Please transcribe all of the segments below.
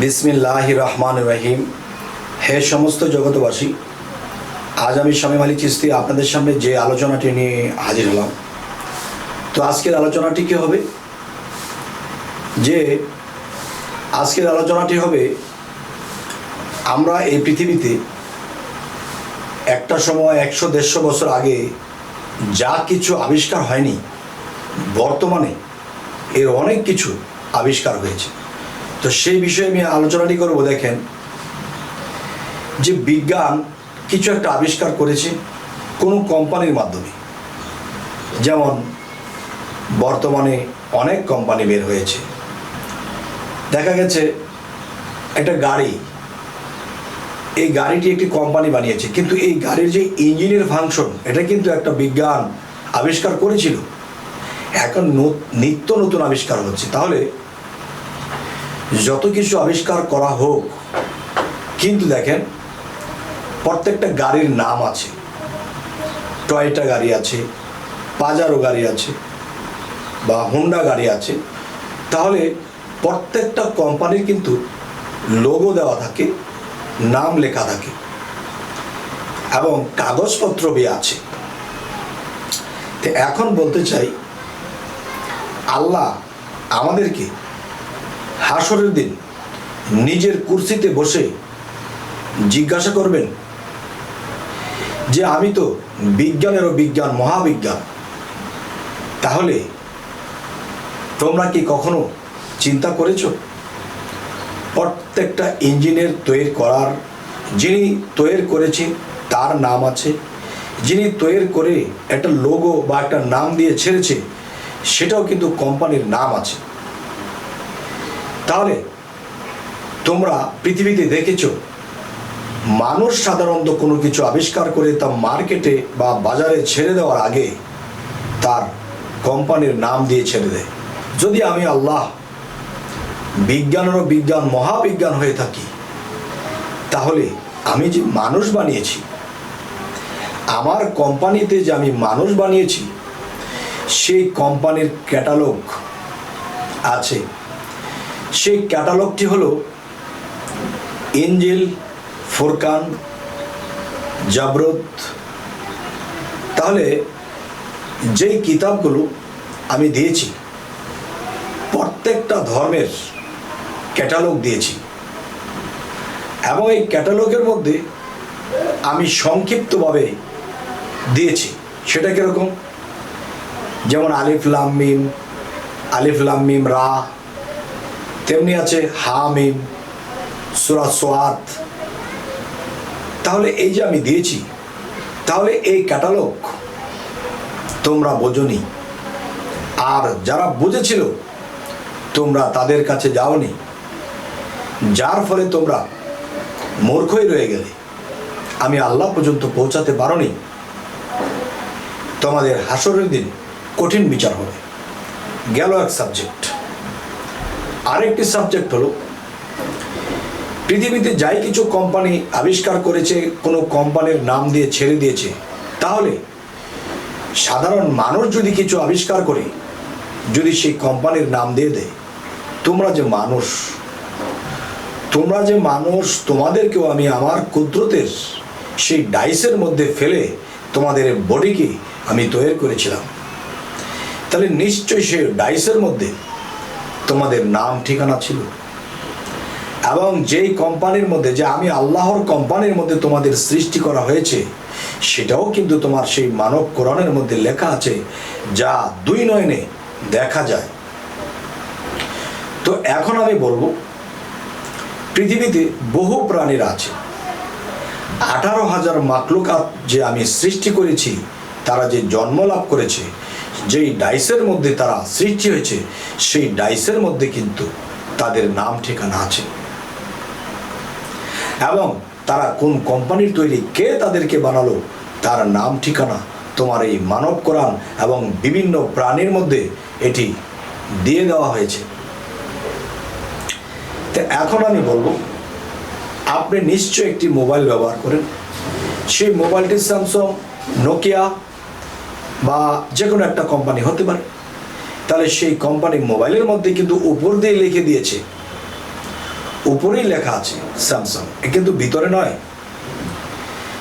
বিসমিল্লাহির রহমানির রহিম। হে সমস্ত জগতবাসী, আজ আমি শামীম আলী চিশতি আপনাদের সামনে যে আলোচনাটি নিয়ে হাজির হলাম। তো আজকের আলোচনাটি কি হবে? আজকের আলোচনাটি হবে, আমরা এই পৃথিবীতে একটা সময় 100-150 বছর আগে যা কিছু আবিষ্কার হয়নি, বর্তমানে এর অনেক কিছু আবিষ্কার হয়েছে। তো সেই বিষয়ে আমি আলোচনাটি করব। দেখেন যে বিজ্ঞান কিছু একটা আবিষ্কার করেছে কোনো কোম্পানির মাধ্যমে, যেমন বর্তমানে অনেক কোম্পানি বের হয়েছে। দেখা গেছে একটা গাড়ি, এই গাড়িটি একটি কোম্পানি বানিয়েছে, কিন্তু এই গাড়ির যে ইঞ্জিনের ফাংশন, এটা কিন্তু একটা বিজ্ঞান আবিষ্কার করেছিল। এখন নিত্য নতুন আবিষ্কার হচ্ছে। তাহলে যত কিছু আবিষ্কার করা হোক, কিন্তু দেখেন প্রত্যেকটা গাড়ির নাম আছে। টয়োটা গাড়ি আছে, পাজারো গাড়ি আছে, বা হোন্ডা গাড়ি আছে। তাহলে প্রত্যেকটা কোম্পানির কিন্তু লোগো দেওয়া থাকে, নাম লেখা থাকে, এবং কাগজপত্র বি আছে। তো এখন বলতে চাই, আল্লাহ আমাদেরকে হাসরের দিন নিজের কুরসিতে বসে জিজ্ঞাসা করবেন যে আমি তো বিজ্ঞানেরও বিজ্ঞান, মহাবিজ্ঞান। তাহলে তোমরা কি কখনো চিন্তা করেছো, প্রত্যেকটা ইঞ্জিনের তৈরি করার যিনি তৈরি করেছেন তার নাম আছে, যিনি তৈরি করে একটা লোগো বা একটা নাম দিয়ে ছেড়েছে সেটাও কিন্তু কোম্পানির নাম আছে। তাহলে তোমরা পৃথিবীতে দেখেছো, মানুষ সাধারণত কোনো কিছু আবিষ্কার করে তা মার্কেটে বা বাজারে ছেড়ে দেওয়ার আগে তার কোম্পানির নাম দিয়ে ছেড়ে দেয়। যদি আমি আল্লাহ বিজ্ঞানেরও বিজ্ঞান, মহাবিজ্ঞান হয়ে থাকি, তাহলে আমি যে মানুষ বানিয়েছি, আমার কোম্পানিতে যে আমি মানুষ বানিয়েছি, সেই কোম্পানির ক্যাটালগ আছে। সেই ক্যাটালগটি হলো ইনজিল, ফুরকান, জাবরুত। তাহলে যেই কিতাবগুলো আমি দিয়েছি, প্রত্যেকটা ধর্মের ক্যাটালগ দিয়েছি, এবং এই ক্যাটালগের মধ্যে আমি সংক্ষিপ্তভাবে দিয়েছি। সেটা কীরকম? যেমন আলিফ লাম মিম রা, তেমনি আছে হা মিম, সূরা সোয়াত। তাহলে এই যে আমি দিয়েছি, তাহলে এই ক্যাটালগ তোমরা বোঝোনি, আর যারা বুঝেছিল তোমরা তাদের কাছে যাওনি, যার ফলে তোমরা মূর্খই রয়ে গেলে, আমি আল্লাহ পর্যন্ত পৌঁছাতে পারোনি। তোমাদের হাসরের দিন কঠিন বিচার হবে। গেল এক সাবজেক্ট। আরেকটি সাবজেক্ট হলো, পৃথিবীতে যাই কিছু কোম্পানি আবিষ্কার করেছে, কোনো কোম্পানির নাম দিয়ে ছেড়ে দিয়েছে। তাহলে সাধারণ মানুষ যদি কিছু আবিষ্কার করে, যদি সেই কোম্পানির নাম দিয়ে দেয়, তোমরা যে মানুষ, তোমাদেরকেও আমি আমার কুদরতের সেই ডাইসের মধ্যে ফেলে তোমাদের বডিকে আমি তৈরি করেছিলাম। তাহলে নিশ্চয়ই সেই ডাইসের মধ্যে তোমাদের নাম ঠিকানা ছিল, এবং যেই কোম্পানির মধ্যে, যে আমি আল্লাহর কোম্পানির মধ্যে তোমাদের সৃষ্টি করা হয়েছে, সেটাও কিন্তু তোমার সেই মানব কোরআনের মধ্যে লেখা আছে, যা দুই নয়নে দেখা যায়। তো এখন আমি বলবো, পৃথিবীতে বহু প্রাণীরা আছে। 18,000 মাখলুকাত যে আমি সৃষ্টি করেছি, তারা যে জন্ম লাভ করেছে, যেই ডাইসের মধ্যে তারা সৃষ্টি হয়েছে, সেই ডাইসের মধ্যে কিন্তু তাদের নাম ঠিকানা আছে, এবং তারা কোন কোম্পানির তৈরি, কে তাদেরকে বানালো, তার নাম ঠিকানা তোমার এই মানব কোরআন এবং বিভিন্ন প্রাণীর মধ্যে এটি দিয়ে দেওয়া হয়েছে। তো এখন আমি বলবো, আপনি নিশ্চয়ই একটি মোবাইল ব্যবহার করেন। সেই মোবাইলটি স্যামসাং, নোকিয়া বা যে কোনো একটা কোম্পানি হতে পারে। তাহলে সেই কোম্পানি মোবাইলের মধ্যে কিন্তু উপর দিয়ে লিখে দিয়েছে উপরেই লেখা আছে স্যামসাং, কিন্তু ভিতরে নয়।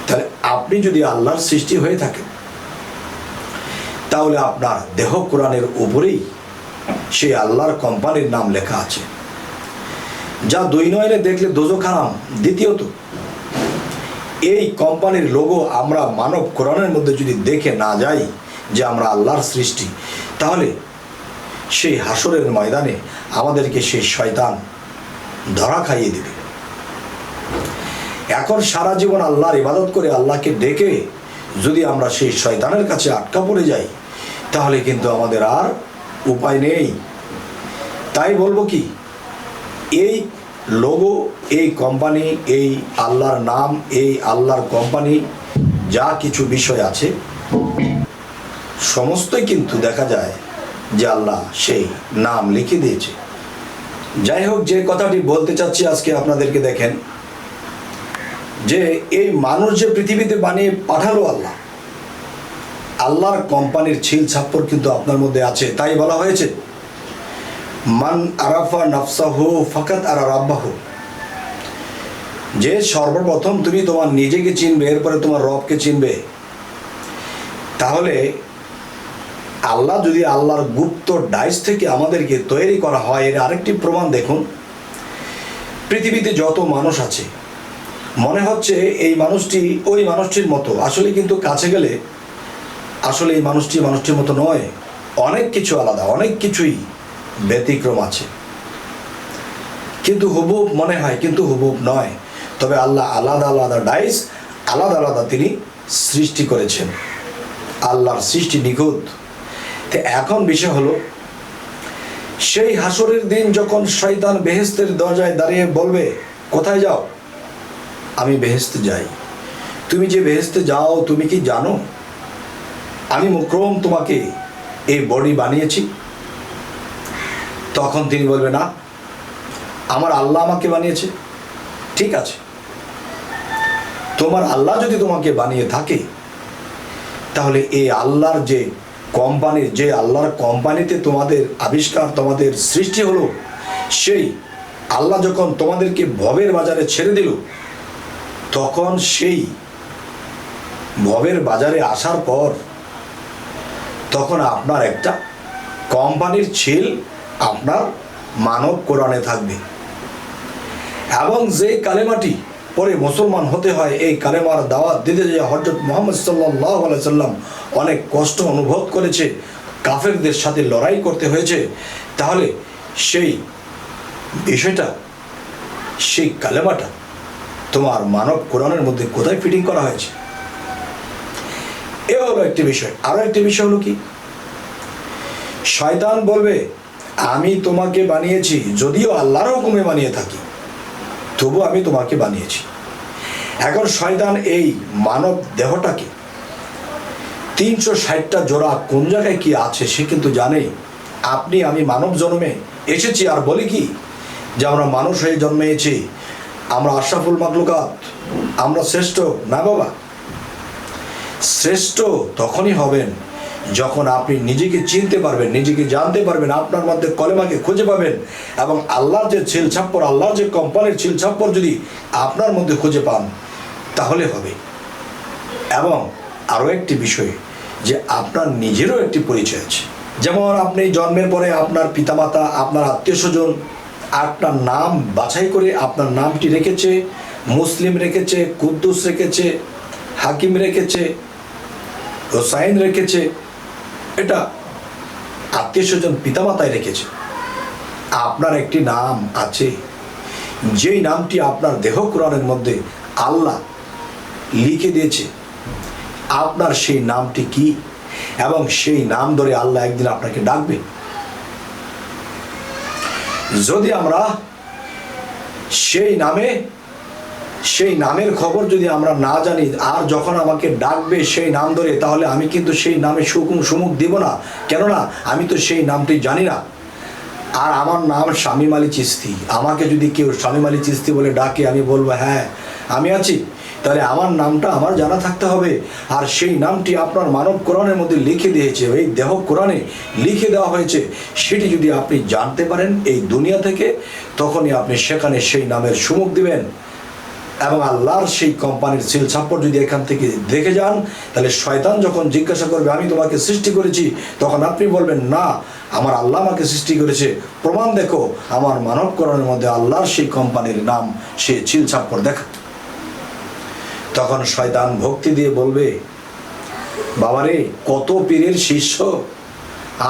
তাহলে আপনি যদি আল্লাহর সৃষ্টি হয়ে থাকেন, তাহলে আপনার দেহ কোরআনের উপরেই সেই আল্লাহর কোম্পানির নাম লেখা আছে, যা দুই নয়নে দেখলে দোজখ হারাম। দ্বিতীয়ত, এই কোম্পানির লোগো আমরা মানব কোরআনের মধ্যে যদি দেখে না যাই যে আমরা আল্লাহর সৃষ্টি, তাহলে সেই হাসরের ময়দানে আমাদেরকে সেই শয়তান ধরা খাইয়ে দিবে। এখন সারা জীবন আল্লাহর ইবাদত করে আল্লাহকে ডেকে যদি আমরা সেই শয়তানের কাছে আটকা পড়ে যাই, তাহলে কিন্তু আমাদের আর উপায় নেই। তাই বলবো কি, এই লোগো, এই কোম্পানি, এই আল্লাহর নাম, এই আল্লাহর কোম্পানি, যা কিছু বিষয় আছে সমস্তই কিন্তু দেখা যায় যে আল্লাহ সেই নাম লিখে দিয়েছে। যাই হোক, যে কথাটি বলতে চাচ্ছি আজকে আপনাদেরকে, দেখেন যে এই মানুষ যে পৃথিবীতে বানিয়ে পাঠালো আল্লাহ, আল্লাহর কোম্পানির ছিল ছাপ্পর কিন্তু আপনার মধ্যে আছে। তাই বলা হয়েছে, মান আরাফা নাফসাহু ফাকাত আরা রাব্বাহু, যে সর্বপ্রথম তুমি তোমার নিজেকে চিনবে, এরপরে তোমার রবকে চিনবে। তাহলে আল্লাহ যদি আল্লাহর গুপ্ত ডাইস থেকে আমাদেরকে তৈরি করা হয়, এর আরেকটি প্রমাণ দেখুন। পৃথিবীতে যত মানুষ আছে, মনে হচ্ছে এই মানুষটি ওই মানুষটির মতো, আসলে কিন্তু কাছে গেলে আসলে এই মানুষটির মতো নয়। অনেক কিছু আলাদা, অনেক কিছুই ব্যতিক্রম আছে, কিন্তু হুবহুব মনে হয়, কিন্তু হুবহুব নয়। তবে আল্লাহ আলাদা আলাদা ডাইস, আলাদা আলাদা তিনি সৃষ্টি করেছেন। আল্লাহর সৃষ্টি নিখুঁত। তো এখন বিষয় হলো, সেই হাসরের দিন যখন শয়তান বেহেশতের দরজায় দাঁড়িয়ে বলবে, কোথায় যাও? আমি বেহেশতে যাই। তুমি যে বেহেশতে যাও, তুমি কি জানো আমি মুকরম তোমাকে এই বডি বানিয়েছি? তখন তিনি বলবে, না, আমার আল্লাহ আমাকে বানিয়েছে। ঠিক আছে, তোমার আল্লাহ যদি তোমাকে বানিয়ে থাকে, তাহলে এই আল্লাহর যে কোম্পানির, যে আল্লাহর কোম্পানিতে তোমাদের আবিষ্কার, তোমাদের সৃষ্টি হলো, সেই আল্লাহ যখন তোমাদেরকে ভবের বাজারে ছেড়ে দিল, তখন সেই ভবের বাজারে আসার পর তখন আপনার একটা কোম্পানির ছিল আপনার মানব কোরআনে থাকবে। এবং যে কালেমাটি পরে মুসলমান হতে হয়, এই কালেমার দাওয়াত দিতে যে হযরত মুহাম্মদ সাল্লাল্লাহু আলাইহি সাল্লাম অনেক কষ্ট অনুভব করেছে, কাফেরদের সাথে লড়াই করতে হয়েছে, তাহলে সেই বিষয়টা, সেই কালেমাটা তোমার মানব কোরআনের মধ্যে কোথায় ফিটিং করা হয়েছে? এ হলো একটি বিষয়। আরো একটি বিষয় হলো কি, শয়তান বলবে, আমি তোমাকে বানিয়েছি, যদিও আল্লাহর হুকুমে বানিয়ে থাকি, তবু আমি তোমাকে বানিয়েছি। এখন শয়তান এই মানব দেহটাকে 360টা জোড়া কোন জায়গায় কি আছে সে কিন্তু জানে। আপনি আমি মানব জন্মে এসেছি, আর বলি কি যে আমরা মানুষ হয়ে জন্মেছি, আমরা আশরাফুল মাখলুকাত, আমরা শ্রেষ্ঠ। না বাবা, শ্রেষ্ঠ তখনই হবেন যখন আপনি নিজেকে চিনতে পারবেন, নিজেকে জানতে পারবেন, আপনার মধ্যে কলেমাকে খুঁজে পাবেন, এবং আল্লাহর যে ছিল ছাপ্পর, আল্লাহর যে কোম্পানির ছিল ছাপ্পর যদি আপনার মধ্যে খুঁজে পান, তাহলে হবে। এবং আরও একটি বিষয়, যে আপনার নিজেরও একটি পরিচয় আছে। যেমন আপনি জন্মের পরে আপনার পিতামাতা, আপনার আত্মীয় স্বজন আপনার নাম বাছাই করে আপনার নামটি রেখেছে। মুসলিম রেখেছে, কুদ্দুস রেখেছে, হাকিম রেখেছে, হোসাইন রেখেছে। এটা আত্মীয় স্বজন, পিতামাতায় রেখেছে। আপনার একটি নাম আছে, যেই নামটি আপনার দেহ কোরআনের মধ্যে আল্লাহ লিখে দিয়েছে। আপনার সেই নামটি কি, এবং সেই নাম ধরে আল্লাহ একদিন আপনাকে ডাকবে। যদি আমরা সেই নামের খবর যদি আমরা না জানি, আর যখন আমাকে ডাকবে সেই নাম ধরে, তাহলে আমি কিন্তু সেই নামে সুমুখ দিব না। কেননা আমি তো সেই নামটি জানি না। আর আমার নাম শামীম আলী চিশতি, আমাকে যদি কেউ শামীম আলী চিশতি বলে ডাকে, আমি বলবো হ্যাঁ আমি আছি, তাহলে আমার নামটা আমার জানা থাকতে হবে। আর সেই নামটি আপনার মানব কোরআনের মধ্যে লিখে দিয়েছে, এই দেহ কোরআনে লিখে দেওয়া হয়েছে, সেটি যদি আপনি জানতে পারেন এই দুনিয়া থেকে, তখনই আপনি সেখানে সেই নামের সুমুখ দিবেন। এবং আল্লাহর সেই কোম্পানির সিল ছাপ্পর যদি এখান থেকে দেখে যান, তাহলে শয়তান যখন জিজ্ঞাসা করবে আমি তোমাকে সৃষ্টি করেছি, তখন আপনি বলবেন না, আমার আল্লাহ আমাকে সৃষ্টি করেছে, প্রমাণ দেখো। আমার মানব কোরআনের মধ্যে আল্লাহর সেই কোম্পানির নাম, সে সিল ছাপ্পর দেখা। তখন শয়তান ভক্তি দিয়ে বলবে, বাবারে কত পীরের শিষ্য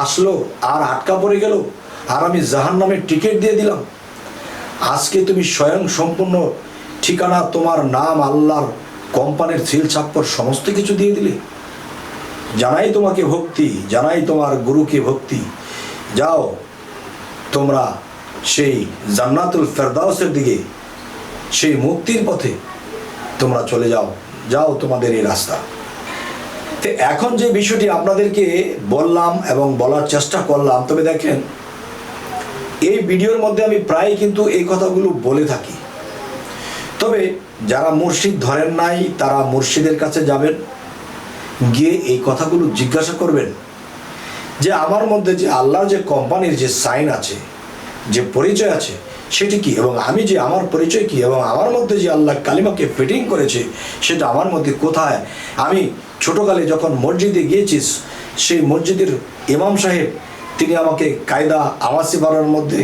আসলো আর আটকা পড়ে গেল, আর আমি জাহান্নামের টিকিট দিয়ে দিলাম, আজকে তুমি স্বয়ং সম্পূর্ণ ঠিকানা, তোমার নাম, আল্লাহর কোম্পানির সিল ছাপ্পর সমস্ত কিছু দিয়ে দিলে। জানাই তোমাকে ভক্তি, জানাই তোমার গুরুকে ভক্তি, যাও তোমরা সেই জান্নাতুল ফেরদাউসের দিকে, সেই মুক্তির পথে তোমরা চলে যাও, যাও তোমাদের এই রাস্তা। তো এখন যে বিষয়টি আপনাদেরকে বললাম এবং বলার চেষ্টা করলাম, তবে দেখেন এই ভিডিওর মধ্যে আমি প্রায় কিন্তু এই কথাগুলো বলে থাকি। তবে যারা মুর্শিদ ধরেন নাই, তারা মুর্শিদের কাছে যাবেন, গিয়ে এই কথাগুলো জিজ্ঞাসা করবেন যে আমার মধ্যে যে আল্লাহর যে কোম্পানির যে সাইন আছে, যে পরিচয় আছে, সেটি কি, এবং আমি যে আমার পরিচয় কি, এবং আমার মধ্যে যে আল্লাহ কালিমাকে ফিটিং করেছে সেটা আমার মধ্যে কোথায়। আমি ছোটোকালে যখন মসজিদে গিয়েছিস, সেই মসজিদের ইমাম সাহেব তিনি আমাকে কায়দা আওয়াসি বাড়ার মধ্যে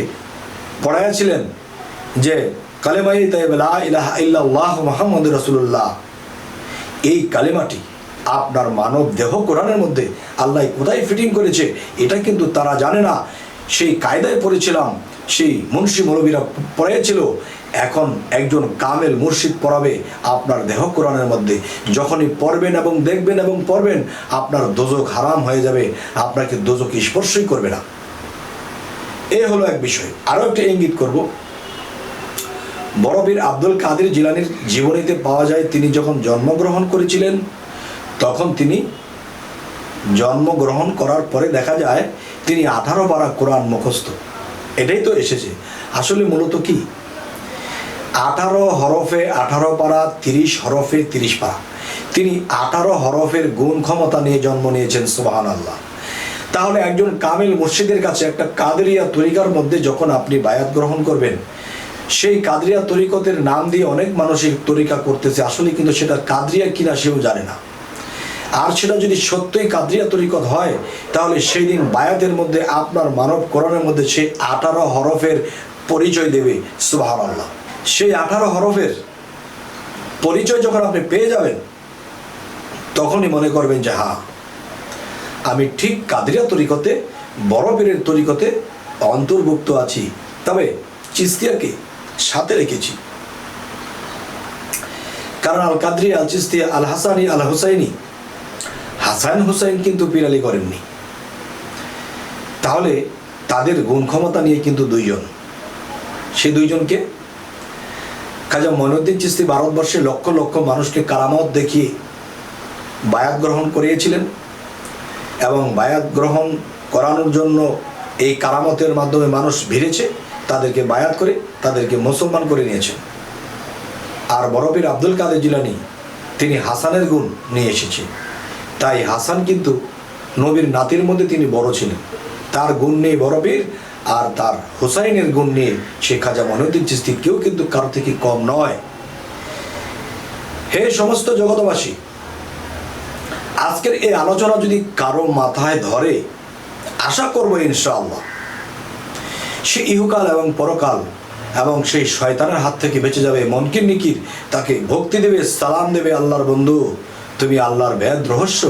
পড়াইয়াছিলেন যে কালেমাই তাইয়্যিবা লা ইলাহা ইল্লাল্লাহু মুহাম্মাদুর রাসূলুল্লাহ। এই কালেমাটি আপনার মানব দেহ কোরআনের মধ্যে আল্লাহ কোথায় ফিটিং করেছে, এটা কিন্তু তারা জানে না। সেই কায়দায় পড়েছিলাম, সেই মুন্সি মৌলবীরা পড়াইছিল। এখন একজন কামেল মুর্শিদ পড়াবে আপনার দেহ কোরআনের মধ্যে। যখনই পড়বেন এবং দেখবেন এবং পড়বেন, আপনার দোজক হারাম হয়ে যাবে, আপনাকে দোজক স্পর্শই করবে না। এই হলো এক বিষয়। আরও একটা ইঙ্গিত করব, বড় পীর আব্দুল কাদের জিলানীর জীবনীতে পাওয়া যায়, তিনি যখন জন্মগ্রহণ করেছিলেন, তখন তিনি জন্মগ্রহণ করার পরে দেখা যায় তিনি 18 পারা কোরআন মুখস্থ। এটাই তো এসেছে আসলে মূলত কি, 18 হরফে 18 পারা, 30 হরফে 30 পারা। তিনি 18 হরফের গুণ ক্ষমতা নিয়ে জন্ম নিয়েছেন, সুবহানাল্লাহ। তাহলে একজন কামিল মুর্শিদের কাছে একটা কাদেরিয়া তরিকার মধ্যে যখন আপনি বায়াত গ্রহণ করবেন, সেই কাদরিয়া তরিকতের নাম দিয়ে অনেক মানসিক তরিকা করতেছে, আসলে কিন্তু সেটা কাদরিয়া কিনা সেও জানে না। আর সেটা যদি সত্যই কাদরিয়া তরিকত হয়, তাহলে সেই দিন বায়াতের মধ্যে আপনার মানব কোরআনের মধ্যে সেই 18 হরফের পরিচয় দেবে, সুবহানাল্লাহ। সেই 18 হরফের পরিচয় যখন আপনি পেয়ে যাবেন, তখনই মনে করবেন যে হ্যাঁ, আমি ঠিক কাদরিয়া তরিকতে, বড় পীরের তরিকতে অন্তর্ভুক্ত আছি। তবে চিস্তিয়াকে সাথে রেখেছি, কারণ আল কাদরি, আল চিস্তিয়া, আল হাসানি, আল হুসাইনি, হাসান হুসাইন কিন্তু পীর আলী করেননি। তাহলে তাদের গুণ ক্ষমতা নিয়ে কিন্তু দুইজন, সেই দুইজনকে খাজা মঈনুদ্দিন চিশতি ভারতবর্ষে লক্ষ লক্ষ মানুষকে কারামত দেখিয়ে বায়াত গ্রহণ করিয়েছিলেন, এবং বায়াত গ্রহণ করানোর জন্য এই কারামতের মাধ্যমে মানুষ ভিড়েছে, তাদেরকে বায়াত করে তাদেরকে মুসলমান করে নিয়েছেন। আর বড় পীর আব্দুল কাদের জিলানী তিনি হাসানের গুণ নিয়ে এসেছেন। তাই হাসান কিন্তু নবীর নাতির মধ্যে তিনি বড় ছিলেন, তার গুণ নিয়ে বড় পীর, আর তার হুসাইনের গুণ নিয়ে সে খাজা মঈনুদ্দিন চিশতি, কেউ কিন্তু কারো থেকে কম নয়। হে সমস্ত জগতবাসী, আজকের এই আলোচনা যদি কারো মাথায় ধরে, আশা করবো ইনশাআল্লাহ সে ইহুকাল এবং পরকাল এবং সেই শয়তানের হাত থেকে বেঁচে যাবে। মনকির নিকির তাকে ভক্তি দেবে, সালাম দেবে, আল্লাহর বন্ধু তুমি আল্লাহর বেদ রহস্য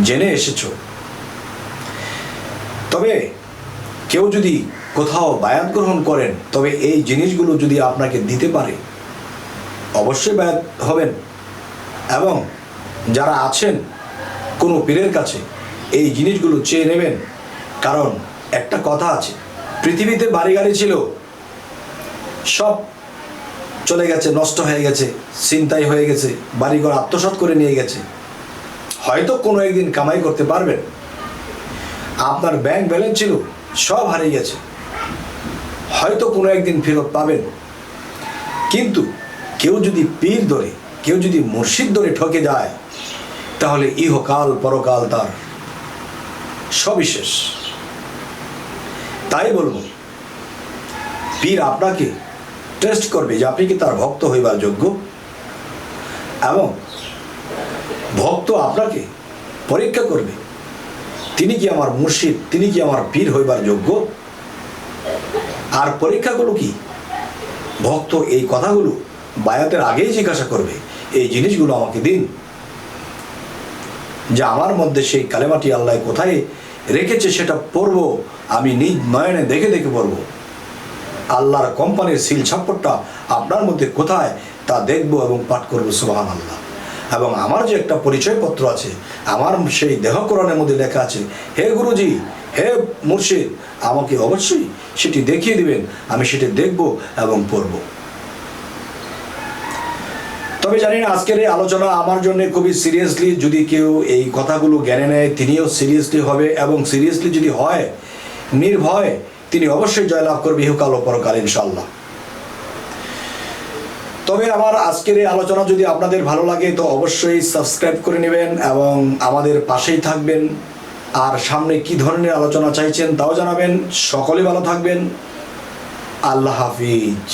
জেনে এসেছো। তবে কেউ যদি কোথাও বায়াত গ্রহণ করেন, তবে এই জিনিসগুলো যদি আপনাকে দিতে পারে, অবশ্যই বায়াত হবেন। এবং যারা আছেন কোনো পীরের কাছে, এই জিনিসগুলো চেয়ে নেবেন। কারণ একটা কথা আছে, পৃথিবীতে বাড়ি গাড়ি ছিল, সব চলে গেছে, নষ্ট হয়ে গেছে, ছিনতাই হয়ে গেছে, বাড়িঘর আত্মসাৎ করে নিয়ে গেছে। হয়তো কোনো একদিন কামাই করতে পারবেন। আপনার ব্যাংক ব্যালেন্স ছিল, সব হারিয়ে গেছে। হয়তো কোনো একদিন ফেরত পাবেন। কিন্তু কেউ যদি পীর ধরে, কেউ যদি মুর্শিদ ধরে ঠকে যায়, তাহলে ইহকাল পরকাল তার সবই শেষ। তাই বলবো, পীর আপনাকে টেস্ট করবে যে আপনি কি তার ভক্ত হইবার যোগ্য, এবং ভক্ত আপনাকে পরীক্ষা করবে তিনি কি আমার মুর্শিদ, তিনি কি আমার পীর হইবার যোগ্য। আর পরীক্ষাগুলো কি? ভক্ত এই কথাগুলো বায়াতের আগেই জিজ্ঞাসা করবে, এই জিনিসগুলো আমাকে দিন, যে আমার মধ্যে সেই কালেমাটি আল্লাহ কোথায় রেখেছে সেটা পড়ব, আমি নিজ নয়নে দেখে দেখে পড়ব। আল্লাহর কোম্পানির সিল ছাপ্পরটা আপনার মধ্যে কোথায় তা দেখব এবং পাঠ করব সুবহানাল্লাহ। এবং আমার যে একটা পরিচয়পত্র আছে, আমার সেই দেহ কোরআনের মধ্যে লেখা আছে, হে গুরুজি, হে মুর্শিদ, আমাকে অবশ্যই সেটি দেখিয়ে দিবেন, আমি সেটি দেখব এবং পড়ব। তবে জানি না আজকের এই আলোচনা আমার জন্য খুবই সিরিয়াসলি, যদি কেউ এই কথাগুলো জ্ঞানে নেয় তিনিও সিরিয়াসলি হবে, এবং সিরিয়াসলি যদি হয় নির্ভয় তিনি অবশ্যই জয়লাভ করবে ইহকাল ও পরকাল ইনশাআল্লাহ। তবে আমার আজকের এই আলোচনা যদি আপনাদের ভালো লাগে তো অবশ্যই সাবস্ক্রাইব করে নেবেন এবং আমাদের পাশেই থাকবেন। আর সামনে কি ধরনের আলোচনা চাইছেন তাও জানাবেন। সকলে ভালো থাকবেন। আল্লাহ হাফিজ।